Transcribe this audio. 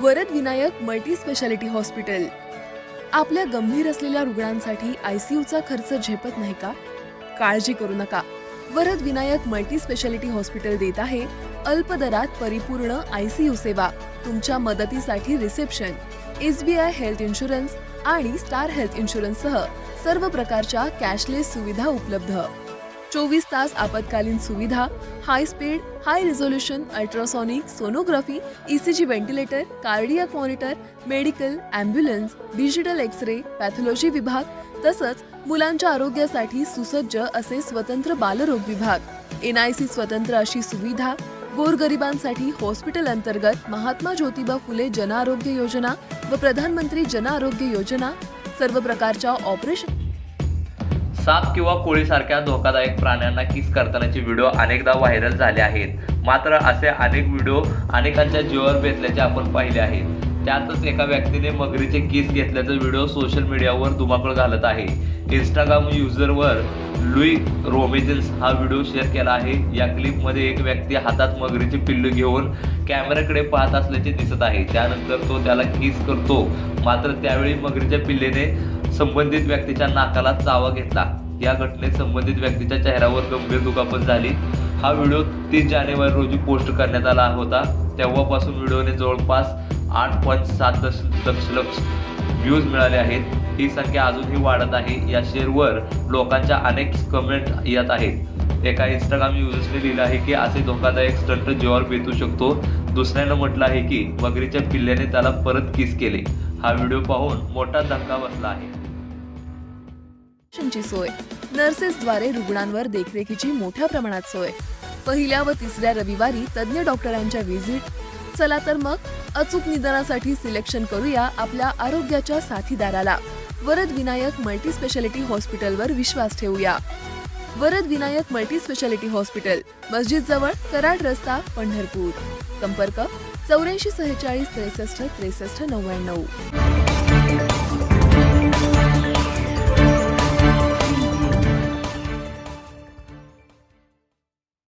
Varad Vinayak multi speciality hospital आपल्या गंभीर असलेल्या रुग्णांसाठी आयसीयूचा खर्च झेपत नाही का? काळजी करू नका. Varad Vinayak multi speciality hospital देत आहे अल्प दरात परिपूर्ण आयसीयू सेवा. तुमच्या मदतीसाठी रिसेप्शन, SBI हेल्थ इन्शुरन्स आणि स्टार हेल्थ इन्शुरन्स सह सर्व प्रकारच्या कॅशलेस सुविधा उपलब्ध. 24 तास आपत्कालीन सुविधा, high speed, high resolution ultrasonic sonography, ECG ventilator, cardiac monitor, medical, ambulance, digital X-ray, pathology विभाग तसंच मुलांच्या आरोग्यासाठी सुसज्ज असे स्वतंत्र बालरोग विभाग. NIC स्वतंत्र अशी सुविधा. गोरगरिबांसाठी हॉस्पिटल अंतर्गत महात्मा ज्योतिबा फुले जन आरोग्य योजना व प्रधानमंत्री जन आरोग्य योजना. सर्व प्रकारच्या ऑपरेशन. साप किंवा कोळीसारख्या धोकादायक प्राण्यांना किस करतानाचे व्हिडिओ अनेकदा व्हायरल झाले आहेत. मात्र असे अनेक व्हिडिओ अनेकांच्या जीवावर बेतल्याचे आपण पाहिले आहेत. त्यातच एका व्यक्तीने मगरीचे किस घेतल्याचा व्हिडिओ सोशल मीडियावर धुमाकूळ घालत आहे. इंस्टाग्राम युजरवर लुई रोमेजेन्स हा व्हिडिओ शेअर केला आहे. या क्लिपमध्ये एक व्यक्ती हातात मगरीचे पिल्लू घेऊन कॅमेऱ्याकडे पाहत असल्याचे दिसत आहे. त्यानंतर तो त्याला किस करतो. मात्र त्यावेळी मगरीच्या पिल्लेने संबंधित व्यक्तीच्या नाकाला चावा घेतला. या घटनेत संबंधित व्यक्तीच्या चेहऱ्यावर गंभीर दुखापत झाली. हा व्हिडिओ 30 जानेवारी रोजी पोस्ट करण्यात आला होता. तेव्हापासून व्हिडिओने जवळपास 8.7 दशलक्ष व्ह्यूज मिळाले आहेत. ही संख्या अजूनही वाढत आहे. या शेअरवर लोकांच्या अनेक कमेंट येत आहेत. एका इंस्टाग्राम युजर्सने लिहिलं आहे की असे धोकादायक स्टंट जीवावर बेतू शकतो. दुसऱ्यानं म्हटलं आहे की मगरीच्या पिल्ल्याने त्याला परत किस केले. हा व्हिडिओ पाहून मोठा धक्का बसला आहे. सोय, नर्सेसद्वारे रुग्णांवर देखरेखीची मोठ्या प्रमाणात सोय. पहिल्या व तिसऱ्या रविवारी तज्ञ डॉक्टरांच्या व्हिजिट. चला तर मग अचूक निदानासाठी सिलेक्शन करूया आपल्या आरोग्याच्या साथीदाराला. वरद विनायक मल्टी स्पेशालिटी हॉस्पिटलवर विश्वास ठेवूया. Varad Vinayak multi speciality hospital, मस्जिद जवळ, कराड रस्ता, पंढरपूर. संपर्क 84 46 63 63 99.